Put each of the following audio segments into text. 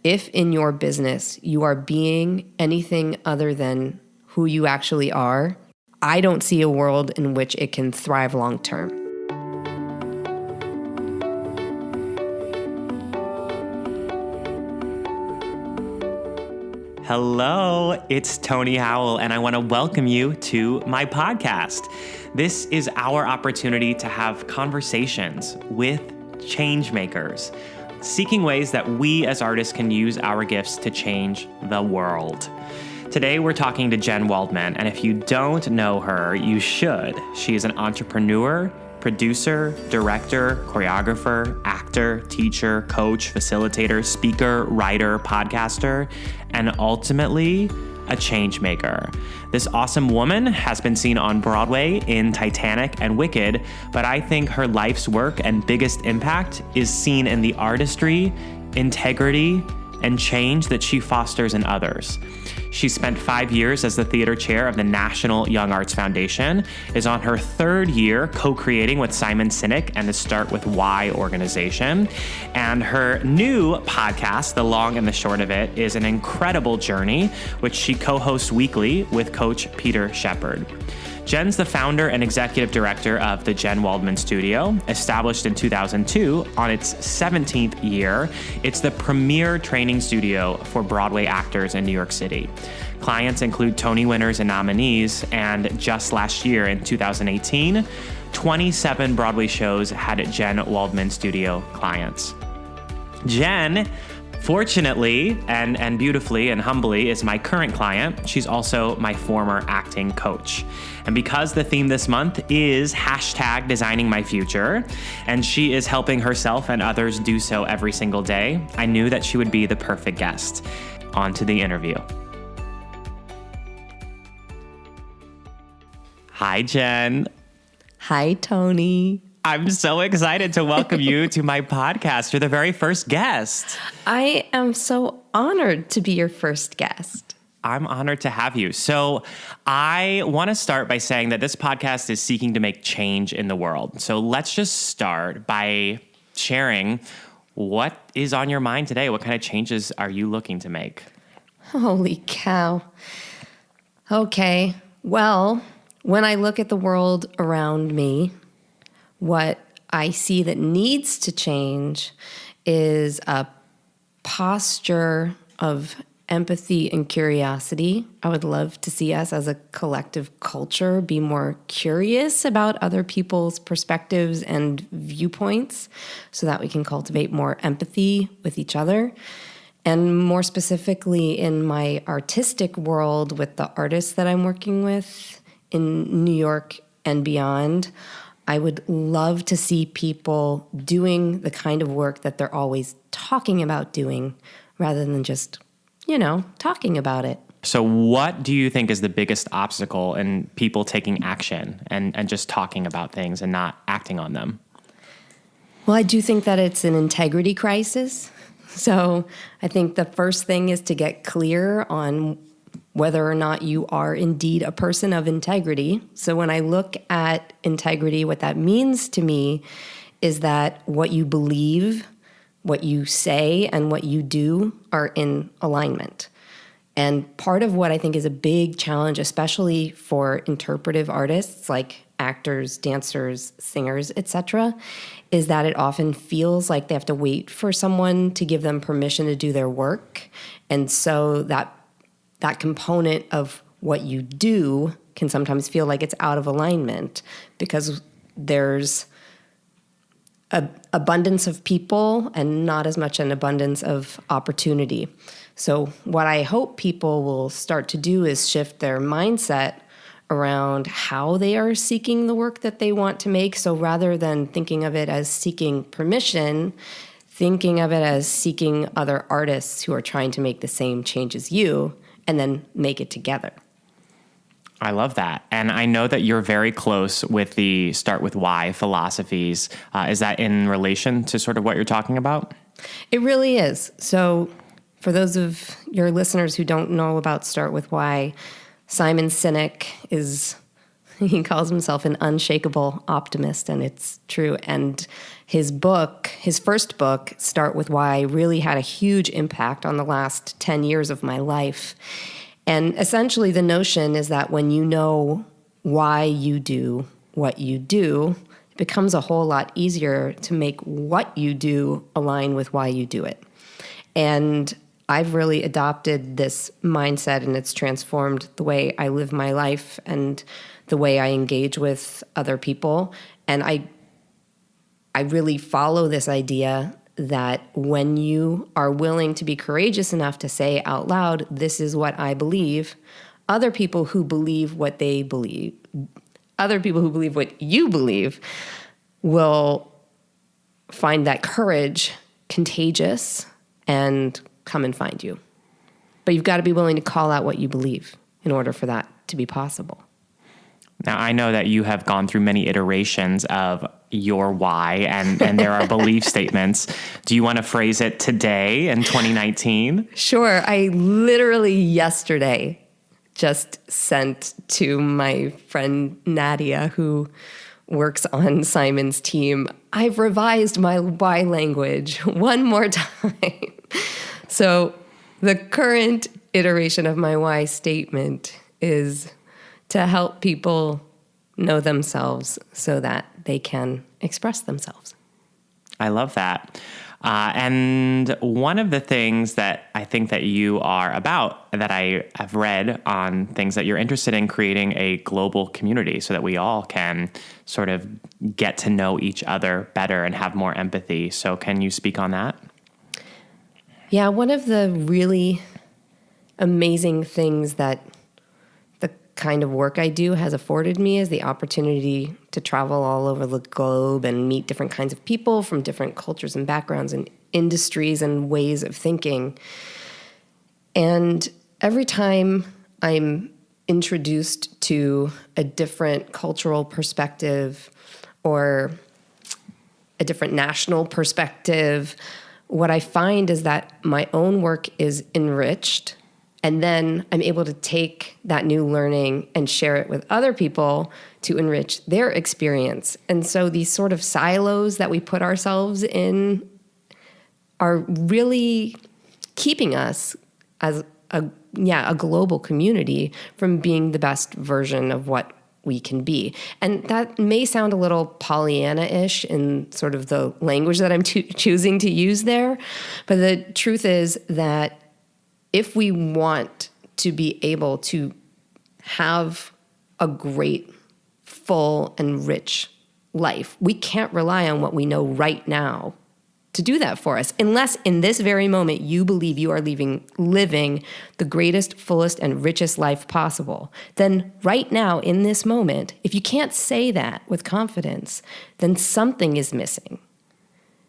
if in your business you are being anything other than who you actually are, I don't see a world in which it can thrive long term. Hello, it's Tony Howell, and I want to welcome you to my podcast. This is our opportunity to have conversations with change makers, seeking ways that we as artists can use our gifts to change the world. Today, we're talking to Jen Waldman, and if you don't know her, you should. She is an entrepreneur, producer, director, choreographer, actor, teacher, coach, facilitator, speaker, writer, podcaster, and ultimately a change maker. This awesome woman has been seen on Broadway in Titanic and Wicked, but I think her life's work and biggest impact is seen in the artistry, integrity, and change that she fosters in others. She spent 5 years as the theater chair of the National Young Arts Foundation, is on her 3rd year co-creating with Simon Sinek and the Start With Why organization. And her new podcast, The Long and the Short of It, is an incredible journey, which she co-hosts weekly with Coach Peter Shepard. Jen's the founder and executive director of the Jen Waldman Studio. Established in 2002, on its 17th year, it's the premier training studio for Broadway actors in New York City. Clients include Tony winners and nominees, and just last year in 2018, 27 Broadway shows had Jen Waldman Studio clients. Jen, fortunately and beautifully and humbly, is my current client. She's also my former acting coach. And because the theme this month is #DesigningMyFuture, and she is helping herself and others do so every single day, I knew that she would be the perfect guest. On to the interview. Hi, Jen. Hi, Tony. I'm so excited to welcome you to my podcast. You're the very first guest. I am so honored to be your first guest. I'm honored to have you. So I want to start by saying that this podcast is seeking to make change in the world. So let's just start by sharing what is on your mind today. What kind of changes are you looking to make? Holy cow. Okay. Well, when I look at the world around me, what I see that needs to change is a posture of empathy and curiosity. I would love to see us as a collective culture be more curious about other people's perspectives and viewpoints so that we can cultivate more empathy with each other. And more specifically in my artistic world with the artists that I'm working with in New York and beyond, I would love to see people doing the kind of work that they're always talking about doing rather than just, talking about it. So what do you think is the biggest obstacle in people taking action and just talking about things and not acting on them? Well, I do think that it's an integrity crisis. So I think the first thing is to get clear on whether or not you are indeed a person of integrity. So when I look at integrity, what that means to me is that what you believe, what you say, and what you do are in alignment. And part of what I think is a big challenge, especially for interpretive artists like actors, dancers, singers, etc., is that it often feels like they have to wait for someone to give them permission to do their work. And so that component of what you do can sometimes feel like it's out of alignment because there's an abundance of people and not as much an abundance of opportunity. So what I hope people will start to do is shift their mindset around how they are seeking the work that they want to make. So rather than thinking of it as seeking permission, thinking of it as seeking other artists who are trying to make the same change as you and then make it together. I love that. And I know that you're very close with the Start With Why philosophies. Is that in relation to sort of what you're talking about? It really is. So for those of your listeners who don't know about Start With Why, Simon Sinek is He calls himself an unshakable optimist, and it's true. And his first book, Start With Why, really had a huge impact on the last 10 years of my life. And essentially the notion is that when you know why you do what you do, it becomes a whole lot easier to make what you do align with why you do it. And I've really adopted this mindset, and it's transformed the way I live my life and the way I engage with other people. And I really follow this idea that when you are willing to be courageous enough to say out loud, this is what I believe, other people who believe what you believe will find that courage contagious and come and find you. But you've got to be willing to call out what you believe in order for that to be possible. Now, I know that you have gone through many iterations of your why, and there are belief statements. Do you want to phrase it today in 2019? Sure. I literally yesterday just sent to my friend Nadia, who works on Simon's team, I've revised my why language one more time. So the current iteration of my why statement is to help people know themselves so that they can express themselves. I love that. And one of the things that I think that you are about, that I have read on things that you're interested in, creating a global community so that we all can sort of get to know each other better and have more empathy. So can you speak on that? Yeah, one of the really amazing things that the kind of work I do has afforded me is the opportunity to travel all over the globe and meet different kinds of people from different cultures and backgrounds and industries and ways of thinking. And every time I'm introduced to a different cultural perspective or a different national perspective, what I find is that my own work is enriched, and then I'm able to take that new learning and share it with other people to enrich their experience. And so these sort of silos that we put ourselves in are really keeping us as a global community from being the best version of what we can be. And that may sound a little Pollyanna-ish in sort of the language that I'm choosing to use there. But the truth is that if we want to be able to have a great, full, and rich life, we can't rely on what we know right now to do that for us, unless in this very moment you believe you are living the greatest, fullest, and richest life possible. Then right now, in this moment, if you can't say that with confidence, then something is missing.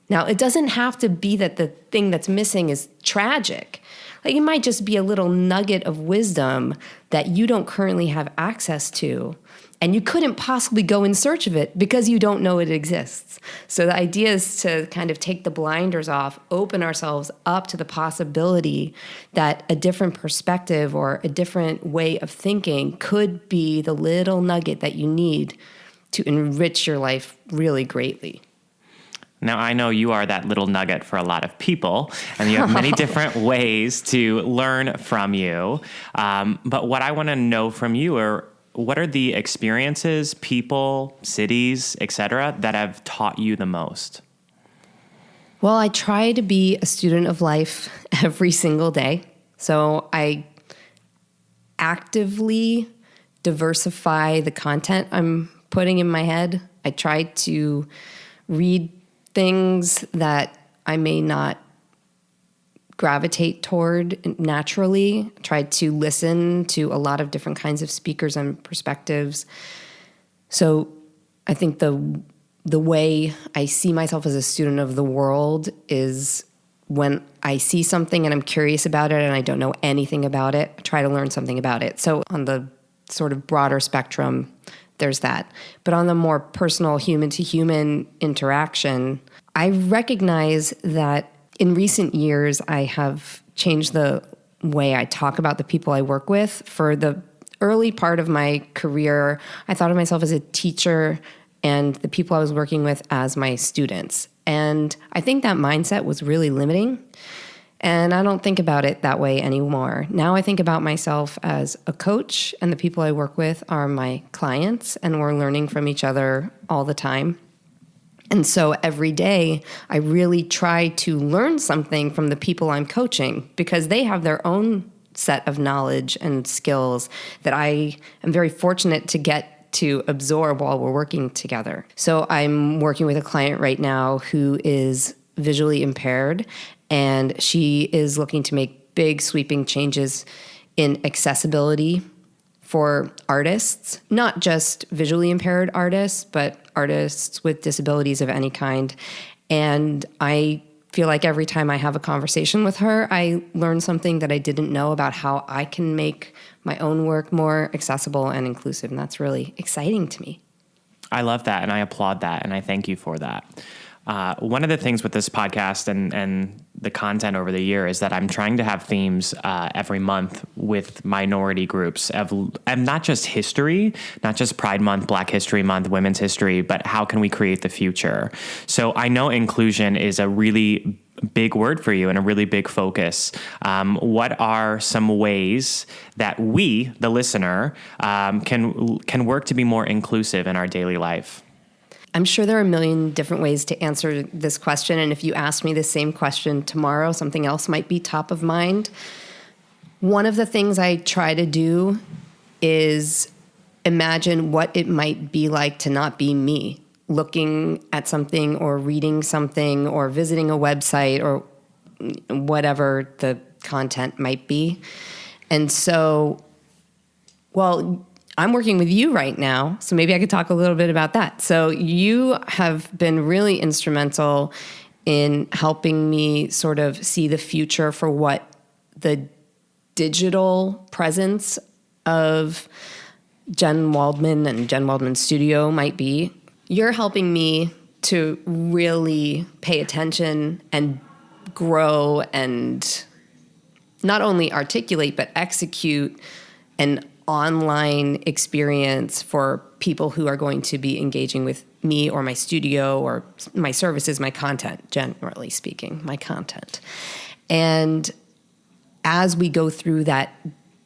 Now, it doesn't have to be that the thing that's missing is tragic. Like, it might just be a little nugget of wisdom that you don't currently have access to, and you couldn't possibly go in search of it because you don't know it exists. So the idea is to kind of take the blinders off, open ourselves up to the possibility that a different perspective or a different way of thinking could be the little nugget that you need to enrich your life really greatly. Now, I know you are that little nugget for a lot of people, and you have many different ways to learn from you. But what I want to know from you are, what are the experiences, people, cities, etc., that have taught you the most? Well, I try to be a student of life every single day. So I actively diversify the content I'm putting in my head. I try to read things that I may not gravitate toward naturally. Try to listen to a lot of different kinds of speakers and perspectives. So I think the way I see myself as a student of the world is when I see something and I'm curious about it and I don't know anything about it, I try to learn something about it. So on the sort of broader spectrum, there's that. But on the more personal human-to-human interaction, I recognize that in recent years, I have changed the way I talk about the people I work with for the early part of my career, I thought of myself as a teacher and the people I was working with as my students. And I think that mindset was really limiting. And I don't think about it that way anymore. Now I think about myself as a coach, and the people I work with are my clients, and we're learning from each other all the time. And so every day, I really try to learn something from the people I'm coaching, because they have their own set of knowledge and skills that I am very fortunate to get to absorb while we're working together. So I'm working with a client right now who is visually impaired, and she is looking to make big sweeping changes in accessibility for artists, not just visually impaired artists, but artists with disabilities of any kind. And I feel like every time I have a conversation with her, I learn something that I didn't know about how I can make my own work more accessible and inclusive. And that's really exciting to me. I love that, and I applaud that, and I thank you for that. One of the things with this podcast and the content over the year is that I'm trying to have themes every month with minority groups of not just history, not just Pride Month, Black History Month, Women's History, but how can we create the future? So I know inclusion is a really big word for you and a really big focus. What are some ways that we, the listener, can work to be more inclusive in our daily life? I'm sure there are a million different ways to answer this question. And if you ask me the same question tomorrow, something else might be top of mind. One of the things I try to do is imagine what it might be like to not be me, looking at something or reading something or visiting a website or whatever the content might be. And so, well, I'm working with you right now, so maybe I could talk a little bit about that. So you have been really instrumental in helping me sort of see the future for what the digital presence of Jen Waldman and Jen Waldman Studio might be. You're helping me to really pay attention and grow and not only articulate, but execute an online experience for people who are going to be engaging with me or my studio or my services, my content, generally speaking, my content. And as we go through that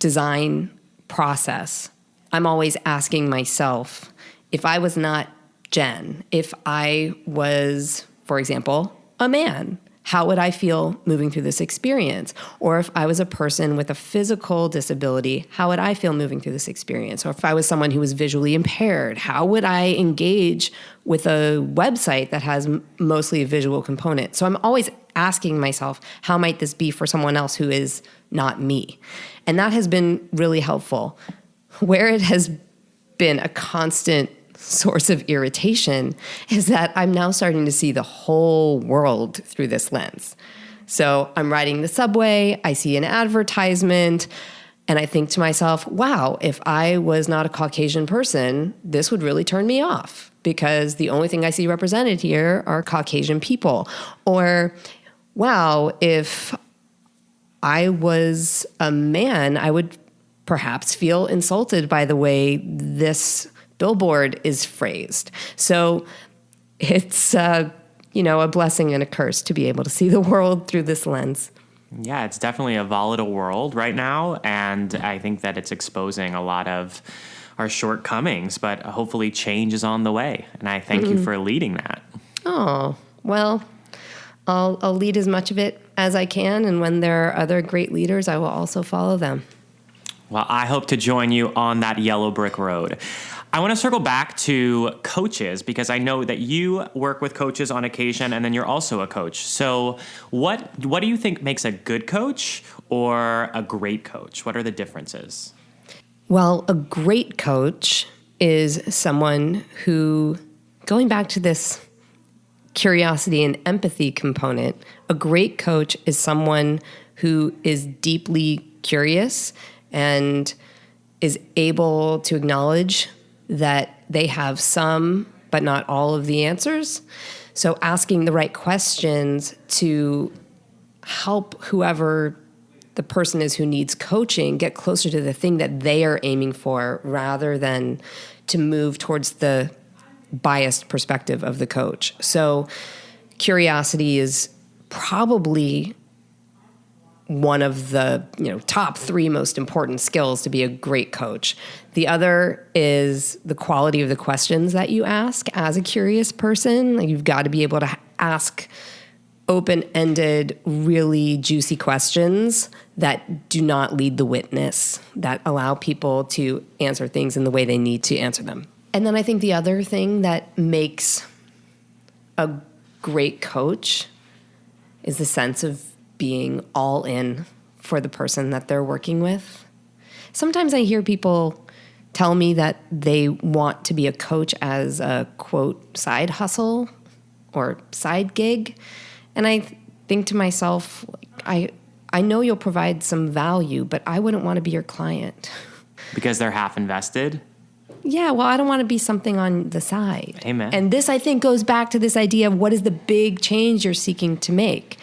design process, I'm always asking myself, if I was not Jen, if I was, for example, a man, how would I feel moving through this experience? Or if I was a person with a physical disability, how would I feel moving through this experience? Or if I was someone who was visually impaired, how would I engage with a website that has mostly a visual component? So I'm always asking myself, how might this be for someone else who is not me? And that has been really helpful. Where it has been a constant source of irritation is that I'm now starting to see the whole world through this lens. So I'm riding the subway, I see an advertisement, and I think to myself, wow, if I was not a Caucasian person, this would really turn me off, because the only thing I see represented here are Caucasian people. Or, wow, if I was a man, I would perhaps feel insulted by the way this billboard is phrased. So it's, a blessing and a curse to be able to see the world through this lens. Yeah, it's definitely a volatile world right now, and I think that it's exposing a lot of our shortcomings, but hopefully change is on the way, and I thank you for leading that. Oh, well, I'll lead as much of it as I can, and when there are other great leaders, I will also follow them. Well, I hope to join you on that yellow brick road. I want to circle back to coaches, because I know that you work with coaches on occasion, and then you're also a coach. So what do you think makes a good coach or a great coach? What are the differences? Well, a great coach is someone who, going back to this curiosity and empathy component, a great coach is someone who is deeply curious and is able to acknowledge that they have some, but not all of the answers. So asking the right questions to help whoever the person is who needs coaching get closer to the thing that they are aiming for rather than to move towards the biased perspective of the coach. So curiosity is probably one of the top 3 most important skills to be a great coach. The other is the quality of the questions that you ask as a curious person. Like, you've got to be able to ask open-ended, really juicy questions that do not lead the witness, that allow people to answer things in the way they need to answer them. And then I think the other thing that makes a great coach is the sense of being all in for the person that they're working with. Sometimes I hear people tell me that they want to be a coach as a, quote, side hustle or side gig. And I think to myself, I know you'll provide some value, but I wouldn't want to be your client. Because they're half invested? Yeah, well, I don't want to be something on the side. Amen. And this, I think, goes back to this idea of what is the big change you're seeking to make.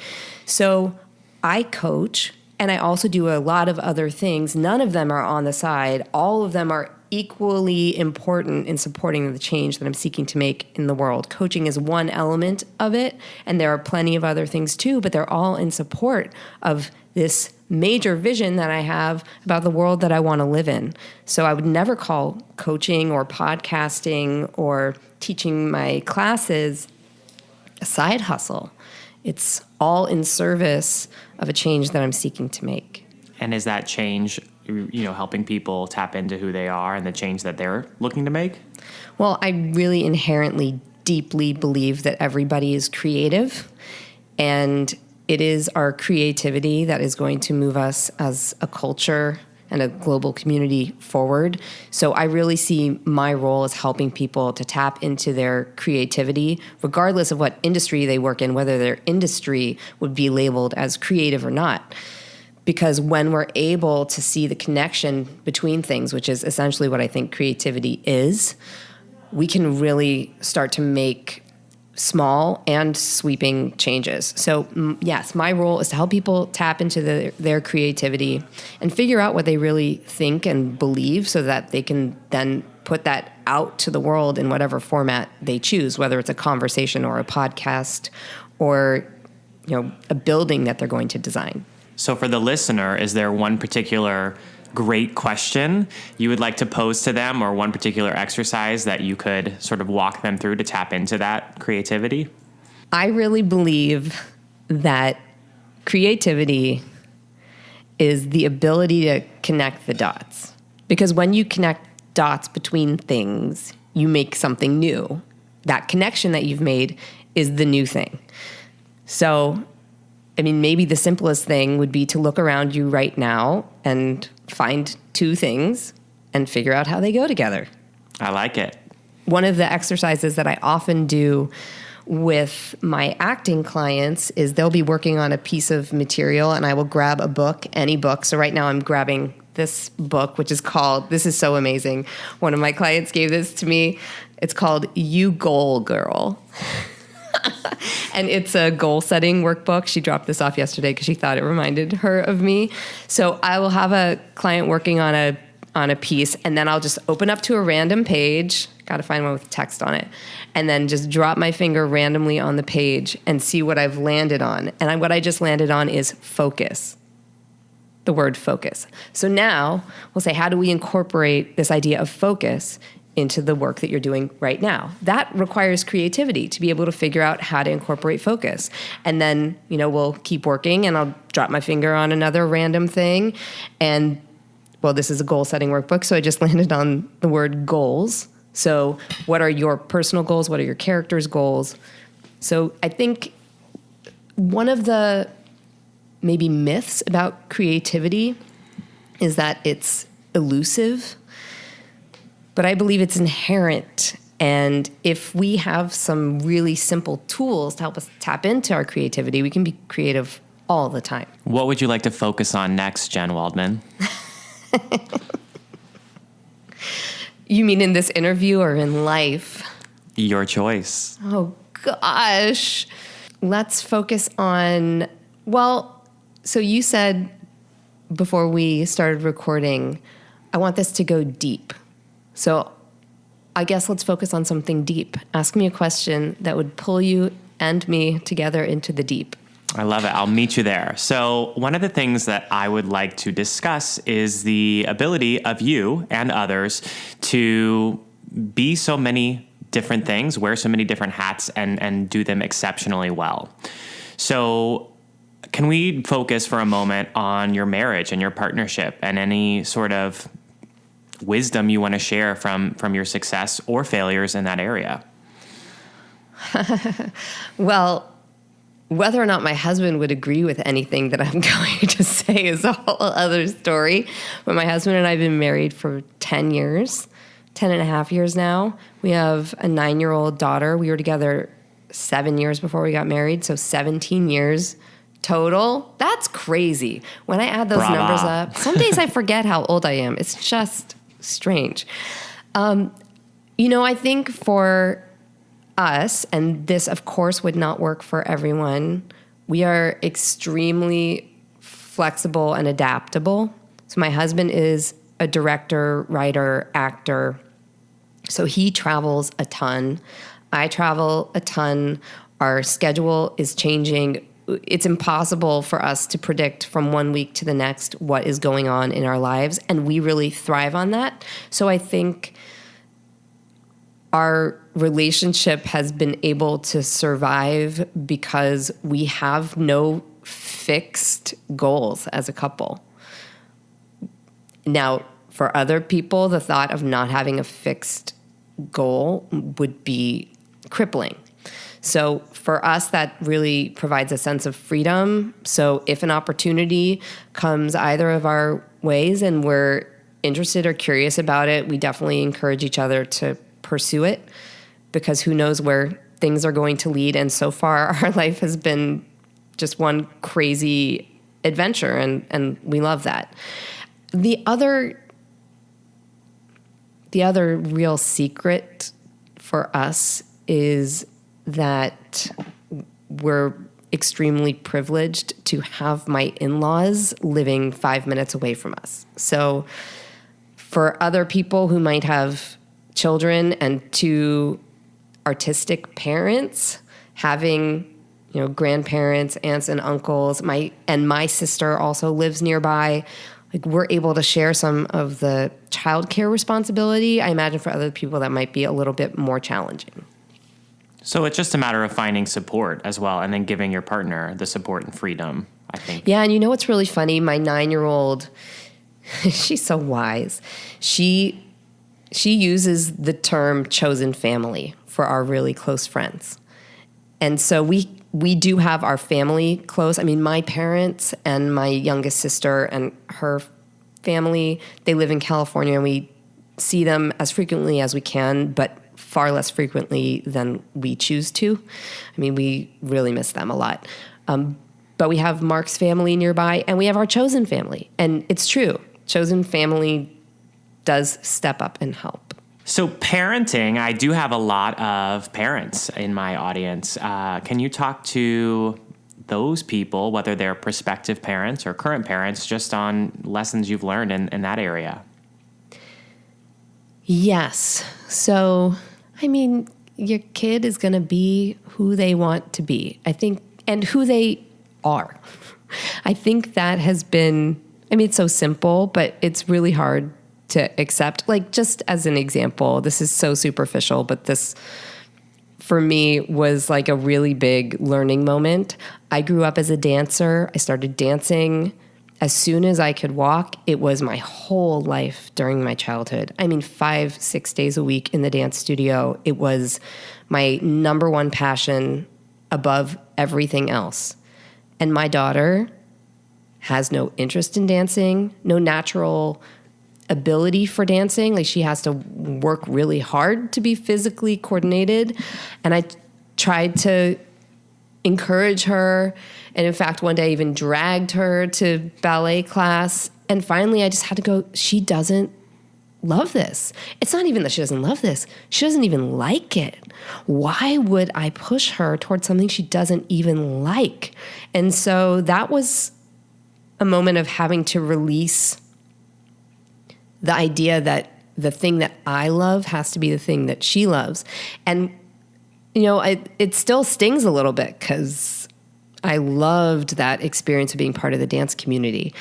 So I coach, and I also do a lot of other things. None of them are on the side. All of them are equally important in supporting the change that I'm seeking to make in the world. Coaching is one element of it, and there are plenty of other things too, but they're all in support of this major vision that I have about the world that I want to live in. So I would never call coaching or podcasting or teaching my classes a side hustle. It's all in service of a change that I'm seeking to make. And is that change, helping people tap into who they are and the change that they're looking to make? Well, I really inherently, deeply believe that everybody is creative, and it is our creativity that is going to move us as a culture and a global community forward. So I really see my role as helping people to tap into their creativity, regardless of what industry they work in, whether their industry would be labeled as creative or not. Because when we're able to see the connection between things, which is essentially what I think creativity is, we can really start to make small and sweeping changes. So yes, my role is to help people tap into their creativity and figure out what they really think and believe so that they can then put that out to the world in whatever format they choose, whether it's a conversation or a podcast or a building that they're going to design. So for the listener, is there one particular great question you would like to pose to them, or one particular exercise that you could sort of walk them through to tap into that creativity? I really believe that creativity is the ability to connect the dots. Because when you connect dots between things, you make something new. That connection that you've made is the new thing. So, maybe the simplest thing would be to look around you right now and find 2 things and figure out how they go together. I like it. One of the exercises that I often do with my acting clients is they'll be working on a piece of material and I will grab a book, any book. So right now I'm grabbing this book, which is called, this is so amazing. One of my clients gave this to me. It's called You Goal Girl. And it's a goal-setting workbook. She dropped this off yesterday because she thought it reminded her of me. So I will have a client working on a piece, and then I'll just open up to a random page. Got to find one with text on it. And then just drop my finger randomly on the page and see what I've landed on. And what I just landed on is focus. The word focus. So now we'll say, how do we incorporate this idea of focus into the work that you're doing right now? That requires creativity to be able to figure out how to incorporate focus. And then, we'll keep working and I'll drop my finger on another random thing. And, well, this is a goal-setting workbook, so I just landed on the word goals. So what are your personal goals? What are your character's goals? So I think one of the maybe myths about creativity is that it's elusive. But I believe it's inherent. And if we have some really simple tools to help us tap into our creativity, we can be creative all the time. What would you like to focus on next, Jen Waldman? You mean in this interview or in life? Your choice. Oh, gosh. Let's focus on, so you said before we started recording, I want this to go deep. So I guess let's focus on something deep. Ask me a question that would pull you and me together into the deep. I love it. I'll meet you there. So one of the things that I would like to discuss is the ability of you and others to be so many different things, wear so many different hats, and do them exceptionally well. So can we focus for a moment on your marriage and your partnership and any sort of wisdom you want to share from your success or failures in that area? Well, whether or not my husband would agree with anything that I'm going to say is a whole other story. But my husband and I have been married for 10 years, 10 and a half years now. We have a 9-year-old daughter. We were together 7 years before we got married, so 17 years total. That's crazy. When I add those numbers up, some days I forget how old I am. It's just strange. I think for us, and this of course would not work for everyone, we are extremely flexible and adaptable. So my husband is a director, writer, actor. So he travels a ton. I travel a ton. Our schedule is changing. It's impossible for us to predict from one week to the next what is going on in our lives, and we really thrive on that. So I think our relationship has been able to survive because we have no fixed goals as a couple. Now, for other people, the thought of not having a fixed goal would be crippling. So for us, that really provides a sense of freedom. So if an opportunity comes either of our ways and we're interested or curious about it, we definitely encourage each other to pursue it, because who knows where things are going to lead. And so far, our life has been just one crazy adventure, and we love that. The other real secret for us is that we're extremely privileged to have my in-laws living 5 minutes away from us. So for other people who might have children and two artistic parents, having grandparents, aunts and uncles, my sister also lives nearby, like we're able to share some of the childcare responsibility. I imagine for other people that might be a little bit more challenging. So it's just a matter of finding support as well, and then giving your partner the support and freedom, I think. Yeah, and what's really funny? My 9-year-old, she's so wise. She uses the term chosen family for our really close friends. And so we do have our family close. I mean, my parents and my youngest sister and her family, they live in California, and we see them as frequently as we can, but far less frequently than we choose to. I mean, we really miss them a lot. But we have Mark's family nearby, and we have our chosen family. And it's true. Chosen family does step up and help. So parenting, I do have a lot of parents in my audience. Can you talk to those people, whether they're prospective parents or current parents, just on lessons you've learned in that area? Yes. So, I mean, your kid is going to be who they want to be, I think, and who they are. I think that has been, it's so simple, but it's really hard to accept. Like, just as an example, this is so superficial, but this, for me, was like a really big learning moment. I grew up as a dancer. I started dancing as soon as I could walk. It was my whole life during my childhood. 5-6 days a week in the dance studio. It was my number one passion above everything else. And my daughter has no interest in dancing, no natural ability for dancing. Like, she has to work really hard to be physically coordinated. And I tried to encourage her. And in fact, one day I even dragged her to ballet class. And finally, I just had to go, she doesn't love this. It's not even that she doesn't love this. She doesn't even like it. Why would I push her towards something she doesn't even like? And so that was a moment of having to release the idea that the thing that I love has to be the thing that she loves. And, it still stings a little bit because I loved that experience of being part of the dance community.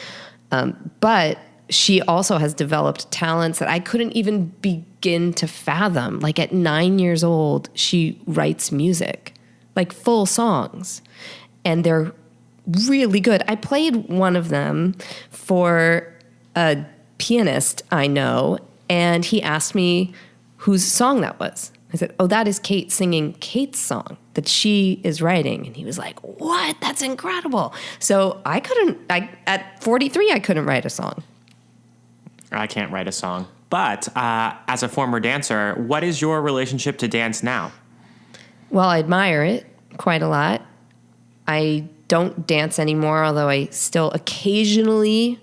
But she also has developed talents that I couldn't even begin to fathom. Like at 9 years old, she writes music, like full songs, and they're really good. I played one of them for a pianist I know, and he asked me whose song that was. I said, "Oh, that is Kate singing Kate's song that she is writing." And he was like, "What? That's incredible." So at 43, I couldn't write a song. I can't write a song. But as a former dancer, what is your relationship to dance now? Well, I admire it quite a lot. I don't dance anymore, although I still occasionally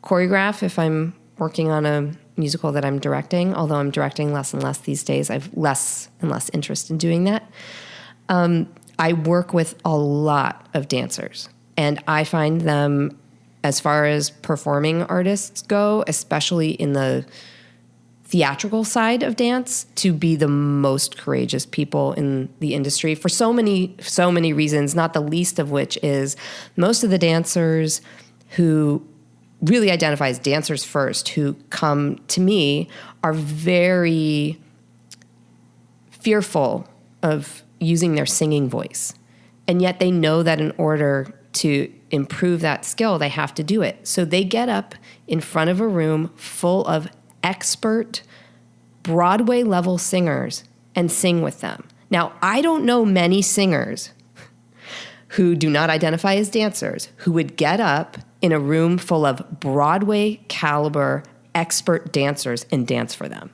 choreograph if I'm working on a musical that I'm directing, although I'm directing less and less these days. I have less and less interest in doing that. I work with a lot of dancers, and I find them, as far as performing artists go, especially in the theatrical side of dance, to be the most courageous people in the industry for so many reasons, not the least of which is most of the dancers who really identify as dancers first, who come to me, are very fearful of using their singing voice. And yet they know that in order to improve that skill, they have to do it. So they get up in front of a room full of expert Broadway level singers and sing with them. Now, I don't know many singers who do not identify as dancers who would get up in a room full of Broadway caliber expert dancers and dance for them.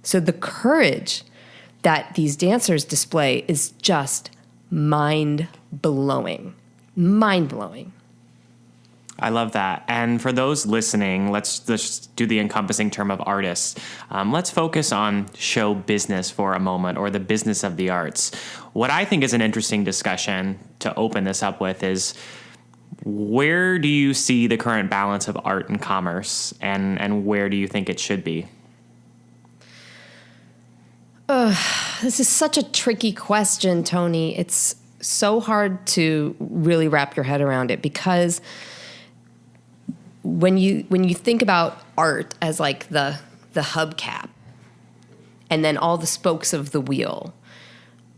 So the courage that these dancers display is just mind-blowing. Mind-blowing. I love that. And for those listening, let's just do the encompassing term of artists. Let's focus on show business for a moment, or the business of the arts. What I think is an interesting discussion to open this up with is, where do you see the current balance of art and commerce, and where do you think it should be? This is such a tricky question, Tony. It's so hard to really wrap your head around it, because when you think about art as like the hubcap and then all the spokes of the wheel,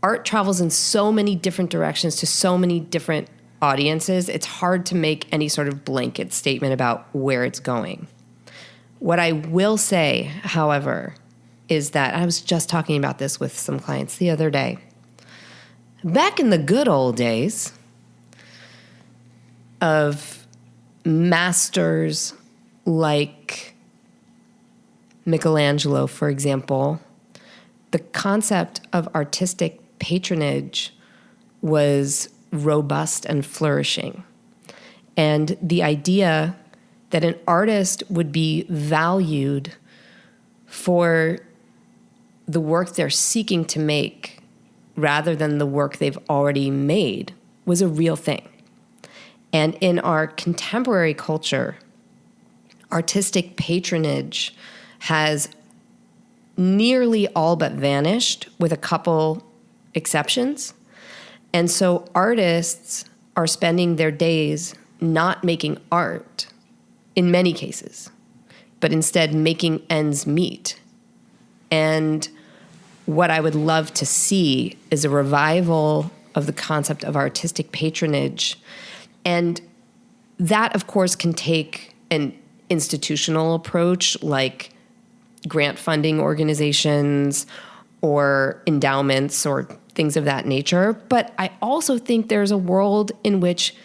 art travels in so many different directions to so many different audiences. It's hard to make any sort of blanket statement about where it's going. What I will say, however, is that I was just talking about this with some clients the other day. Back in the good old days of masters like Michelangelo, for example, the concept of artistic patronage was robust and flourishing. And the idea that an artist would be valued for the work they're seeking to make rather than the work they've already made was a real thing. And in our contemporary culture, artistic patronage has nearly all but vanished, with a couple exceptions. And so artists are spending their days not making art, in many cases, but instead making ends meet. And what I would love to see is a revival of the concept of artistic patronage. And that, of course, can take an institutional approach like grant funding organizations or endowments or things of that nature. But I also think there's a world in which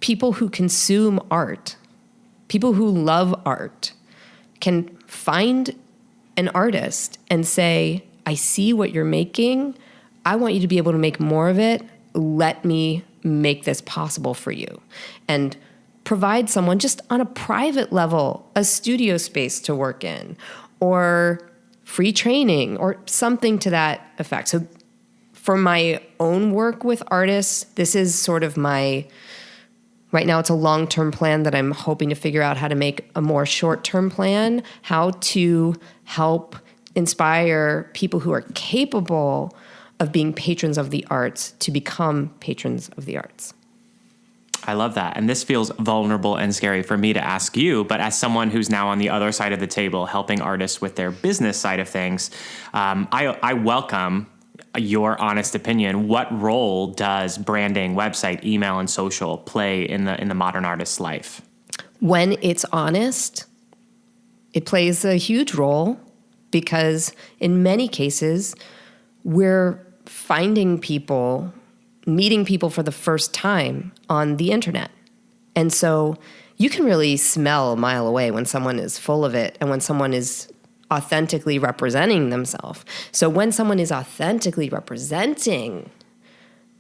people who consume art, people who love art, can find an artist and say, I see what you're making. I want you to be able to make more of it. Let me make this possible for you. And provide someone just on a private level a studio space to work in, or free training, or something to that effect. So for my own work with artists, this is sort of my Right now, it's a long-term plan that I'm hoping to figure out how to make a more short-term plan, how to help inspire people who are capable of being patrons of the arts to become patrons of the arts. I love that. And this feels vulnerable and scary for me to ask you, but as someone who's now on the other side of the table helping artists with their business side of things, I welcome your honest opinion. What role does branding, website, email, and social play in the modern artist's life? When it's honest, it plays a huge role because in many cases, we're finding people, meeting people for the first time on the internet. And so you can really smell a mile away when someone is full of it and when someone is authentically representing themselves. So when someone is authentically representing,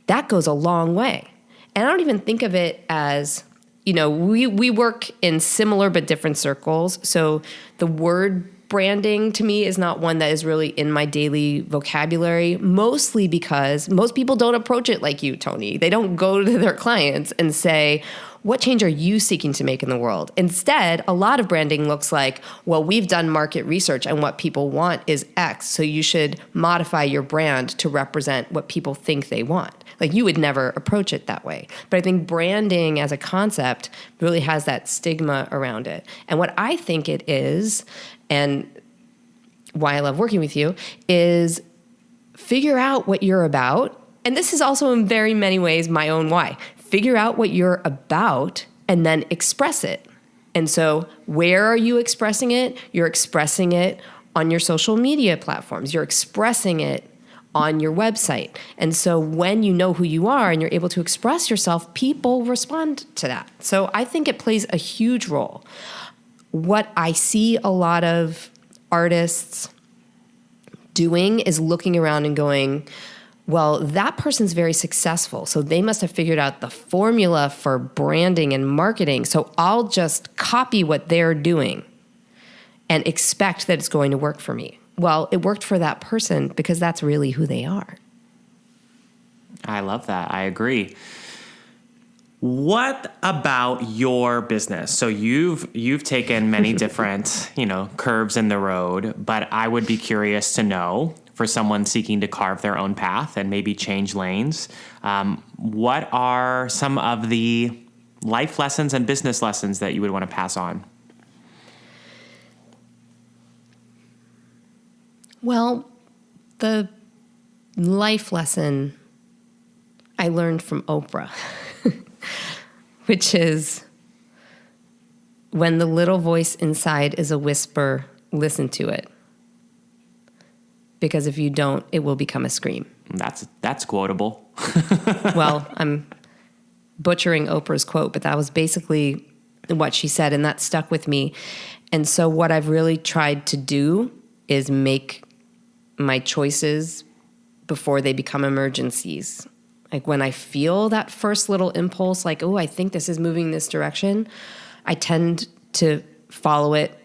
that goes a long way. And I don't even think of it as, we work in similar but different circles. So the word branding to me is not one that is really in my daily vocabulary, mostly because most people don't approach it like you, Tony. They don't go to their clients and say, what change are you seeking to make in the world? Instead, a lot of branding looks like, well, we've done market research and what people want is X, so you should modify your brand to represent what people think they want. Like, you would never approach it that way. But I think branding as a concept really has that stigma around it. And what I think it is, and why I love working with you, is figure out what you're about. And this is also in very many ways my own why. Figure out what you're about and then express it. And so where are you expressing it? You're expressing it on your social media platforms. You're expressing it on your website. And so when you know who you are and you're able to express yourself, people respond to that. So I think it plays a huge role. What I see a lot of artists doing is looking around and going, well, that person's very successful, so they must have figured out the formula for branding and marketing, so I'll just copy what they're doing and expect that it's going to work for me. Well, it worked for that person because that's really who they are. I love that. I agree. What about your business? So you've taken many different, curves in the road, but I would be curious to know, for someone seeking to carve their own path and maybe change lanes, what are some of the life lessons and business lessons that you would want to pass on? Well, the life lesson I learned from Oprah, which is, when the little voice inside is a whisper, listen to it. Because if you don't, it will become a scream. That's quotable. Well, I'm butchering Oprah's quote, but that was basically what she said, and that stuck with me. And so what I've really tried to do is make my choices before they become emergencies. Like, when I feel that first little impulse, like, oh, I think this is moving this direction, I tend to follow it.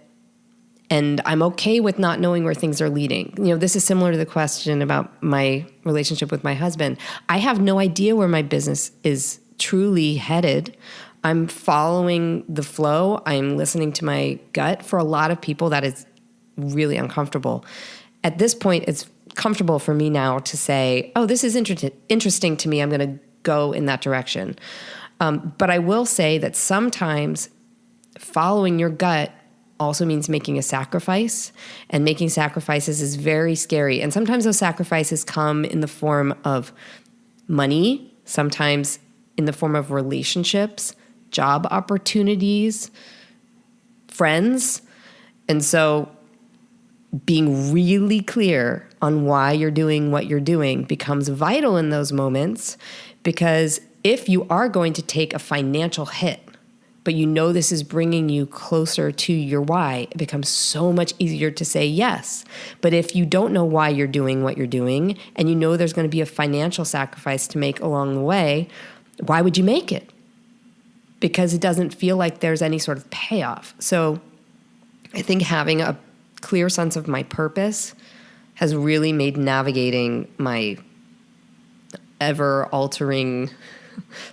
And I'm okay with not knowing where things are leading. This is similar to the question about my relationship with my husband. I have no idea where my business is truly headed. I'm following the flow. I'm listening to my gut. For a lot of people, that is really uncomfortable. At this point, it's comfortable for me now to say, oh, this is interesting to me. I'm going to go in that direction. But I will say that sometimes following your gut also means making a sacrifice, and making sacrifices is very scary. And sometimes those sacrifices come in the form of money, sometimes in the form of relationships, job opportunities, friends. And so being really clear on why you're doing what you're doing becomes vital in those moments, because if you are going to take a financial hit, but this is bringing you closer to your why, it becomes so much easier to say yes. But if you don't know why you're doing what you're doing, and there's going to be a financial sacrifice to make along the way, why would you make it? Because it doesn't feel like there's any sort of payoff. So I think having a clear sense of my purpose has really made navigating my ever-altering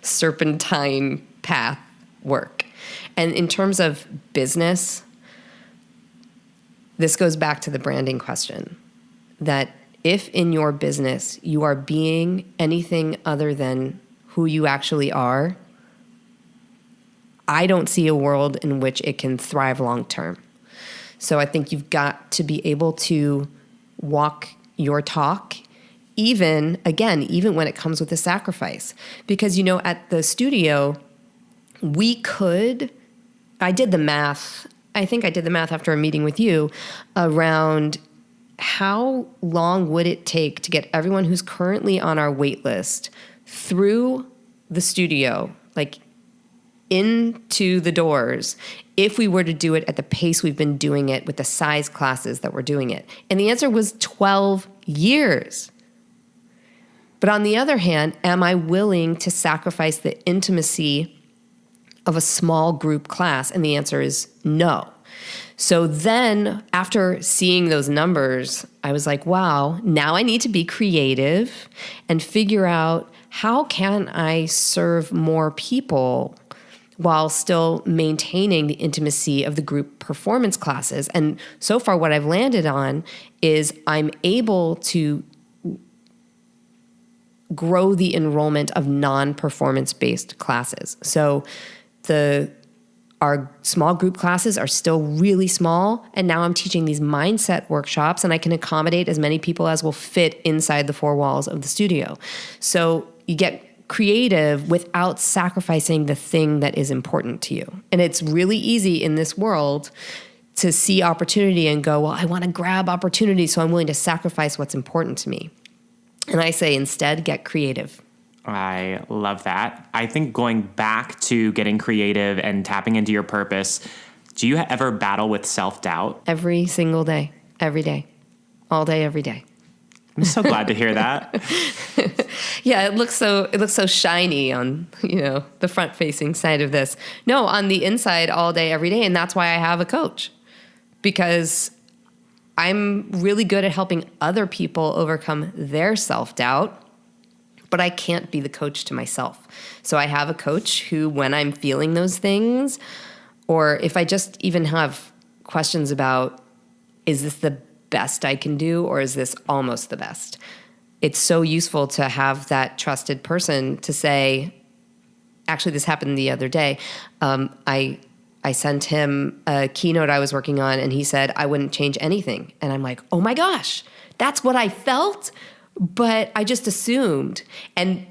serpentine path work. And in terms of business, this goes back to the branding question, that if in your business you are being anything other than who you actually are, I don't see a world in which it can thrive long term. So I think you've got to be able to walk your talk, even when it comes with a sacrifice. Because, at the studio, I did the math. I think I did the math after a meeting with you around how long would it take to get everyone who's currently on our wait list through the studio, like into the doors, if we were to do it at the pace we've been doing it with the size classes that we're doing it. And the answer was 12 years. But on the other hand, am I willing to sacrifice the intimacy of a small group class? And the answer is no. So then after seeing those numbers, I was like, wow, now I need to be creative and figure out how can I serve more people while still maintaining the intimacy of the group performance classes. And so far what I've landed on is I'm able to grow the enrollment of non-performance-based classes. So our small group classes are still really small, and now I'm teaching these mindset workshops, and I can accommodate as many people as will fit inside the four walls of the studio. So you get creative without sacrificing the thing that is important to you. And it's really easy in this world to see opportunity and go, well, I want to grab opportunity, so I'm willing to sacrifice what's important to me. And I say instead, get creative. I love that. I think going back to getting creative and tapping into your purpose, do you ever battle with self-doubt? Every single day, every day, all day, every day. I'm so glad to hear that. Yeah, it looks so shiny on, the front-facing side of this. No, on the inside, all day, every day, and that's why I have a coach, because I'm really good at helping other people overcome their self-doubt, but I can't be the coach to myself. So I have a coach who, when I'm feeling those things, or if I just even have questions about, is this the best I can do, or is this almost the best? It's so useful to have that trusted person to say, actually, this happened the other day. I sent him a keynote I was working on, and he said, I wouldn't change anything. And I'm like, oh my gosh, that's what I felt, but I just assumed. And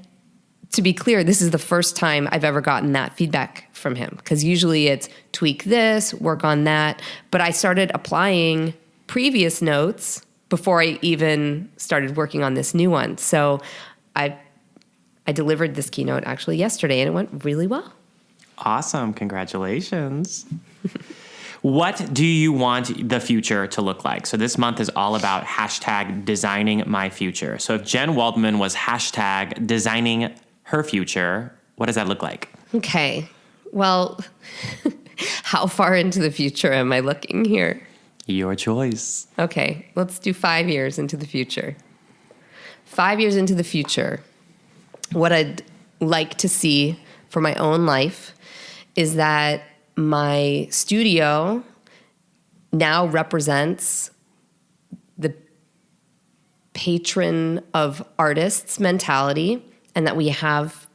to be clear, this is the first time I've ever gotten that feedback from him, because usually it's tweak this, work on that. But I started applying previous notes before I even started working on this new one. So I delivered this keynote actually yesterday, and it went really well. Awesome. Congratulations. What do you want the future to look like? So this month is all about #designing-my-future. So if Jen Waldman was #designing her future, what does that look like? Okay. Well, how far into the future am I looking here? Your choice. Okay, let's do 5 years into the future. 5 years into the future, what I'd like to see for my own life is that my studio now represents the patron of artists mentality, and that we have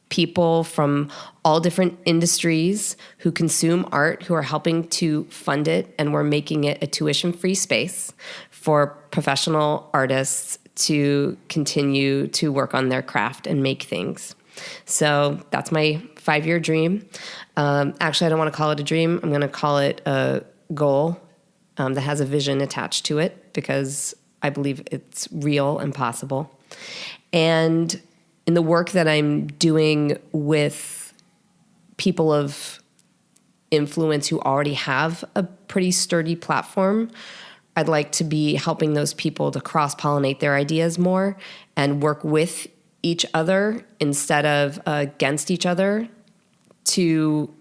people from all different industries who consume art who are helping to fund it, and we're making it a tuition-free space for professional artists to continue to work on their craft and make things. So that's my 5-year dream. Actually, I don't want to call it a dream. I'm going to call it a goal that has a vision attached to it, because I believe it's real and possible. And in the work that I'm doing with people of influence who already have a pretty sturdy platform, I'd like to be helping those people to cross-pollinate their ideas more and work with each other instead of against each other to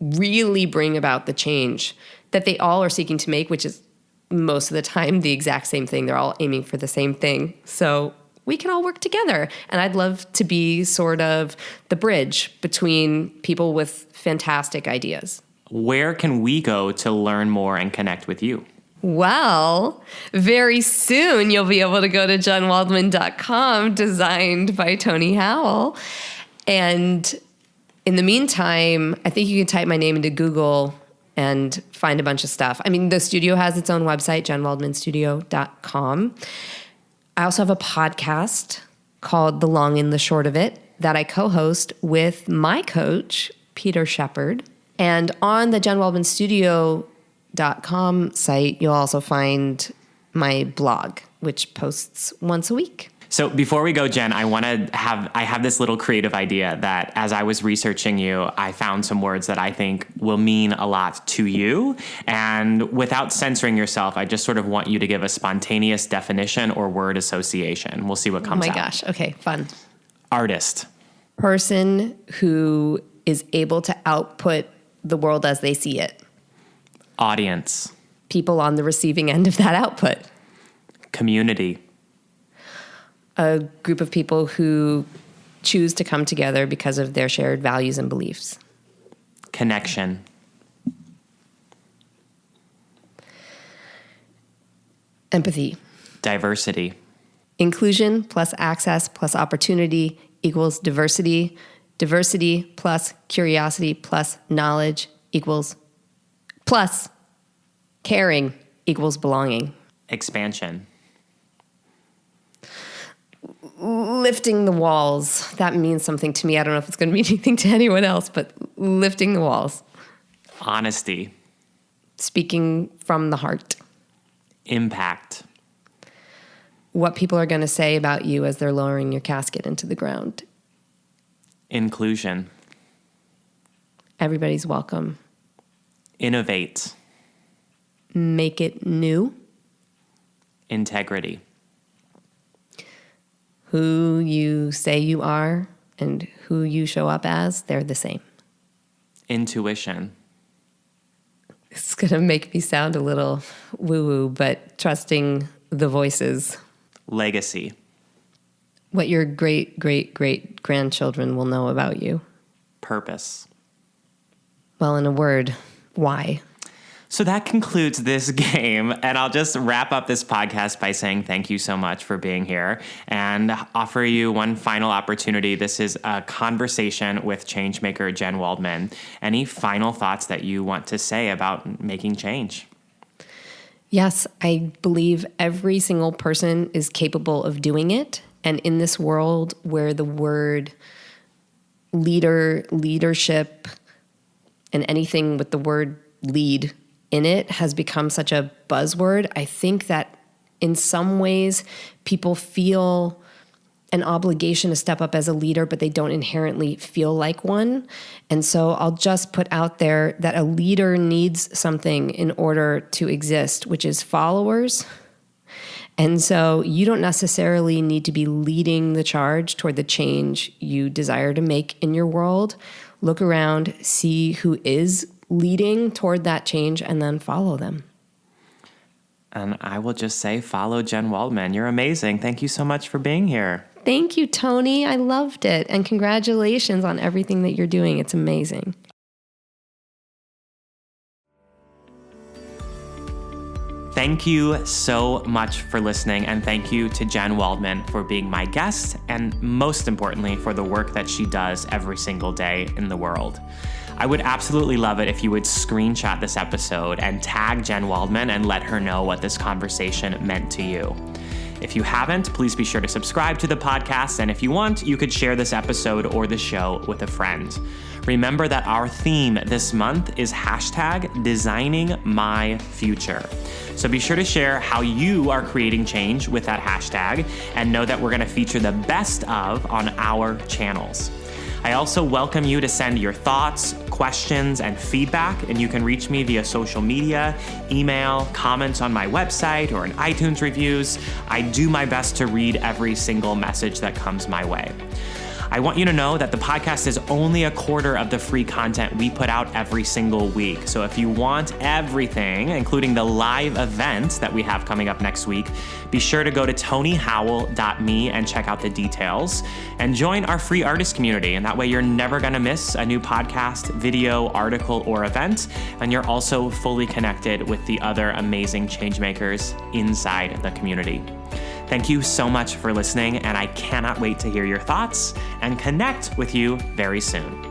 really bring about the change that they all are seeking to make, which is most of the time the exact same thing. They're all aiming for the same thing. So we can all work together. And I'd love to be sort of the bridge between people with fantastic ideas. Where can we go to learn more and connect with you? Well, very soon you'll be able to go to jenwaldman.com, designed by Tony Howell. And in the meantime, I think you can type my name into Google and find a bunch of stuff. I mean, the studio has its own website, jenwaldmanstudio.com. I also have a podcast called The Long and the Short of It that I co-host with my coach, Peter Shepard. And on the jenwaldmanstudio.com site, you'll also find my blog, which posts once a week. So before we go, Jen, I have this little creative idea that as I was researching you, I found some words that I think will mean a lot to you. And without censoring yourself, I just sort of want you to give a spontaneous definition or word association. We'll see what comes out. Oh my gosh. Okay, fun. Artist. Person who is able to output the world as they see it. Audience. People on the receiving end of that output. Community. A group of people who choose to come together because of their shared values and beliefs. Connection. Empathy. Diversity. Inclusion plus access plus opportunity equals diversity. Diversity plus curiosity plus knowledge equals plus caring equals belonging. Expansion. Lifting the walls. That means something to me. I don't know if it's going to mean anything to anyone else, but lifting the walls. Honesty. Speaking from the heart. Impact. What people are going to say about you as they're lowering your casket into the ground. Inclusion. Everybody's welcome. Innovate. Make it new. Integrity. Who you say you are and who you show up as, they're the same. Intuition. It's going to make me sound a little woo-woo, but trusting the voices. Legacy. What your great-great-great-grandchildren will know about you. Purpose. Well, in a word, why? So that concludes this game, and I'll just wrap up this podcast by saying thank you so much for being here and offer you one final opportunity. This is a conversation with changemaker Jen Waldman. Any final thoughts that you want to say about making change? Yes, I believe every single person is capable of doing it. And in this world where the word leader, leadership, and anything with the word lead in it has become such a buzzword, I think that in some ways people feel an obligation to step up as a leader, but they don't inherently feel like one. And so I'll just put out there that a leader needs something in order to exist, which is followers. And so you don't necessarily need to be leading the charge toward the change you desire to make in your world. Look around, see who is leading toward that change, and then follow them. And I will just say, follow Jen Waldman. You're amazing. Thank you so much for being here. Thank you, Tony. I loved it. And congratulations on everything that you're doing. It's amazing. Thank you so much for listening, and thank you to Jen Waldman for being my guest, and most importantly, for the work that she does every single day in the world. I would absolutely love it if you would screenshot this episode and tag Jen Waldman and let her know what this conversation meant to you. If you haven't, please be sure to subscribe to the podcast, and if you want, you could share this episode or the show with a friend. Remember that our theme this month is #DesigningMyFuture. So be sure to share how you are creating change with that hashtag, and know that we're going to feature the best of on our channels. I also welcome you to send your thoughts, questions, and feedback, and you can reach me via social media, email, comments on my website, or in iTunes reviews. I do my best to read every single message that comes my way. I want you to know that the podcast is only a quarter of the free content we put out every single week. So if you want everything, including the live event that we have coming up next week, be sure to go to tonyhowell.me and check out the details and join our free artist community. And that way you're never going to miss a new podcast, video, article, or event. And you're also fully connected with the other amazing changemakers inside the community. Thank you so much for listening, and I cannot wait to hear your thoughts and connect with you very soon.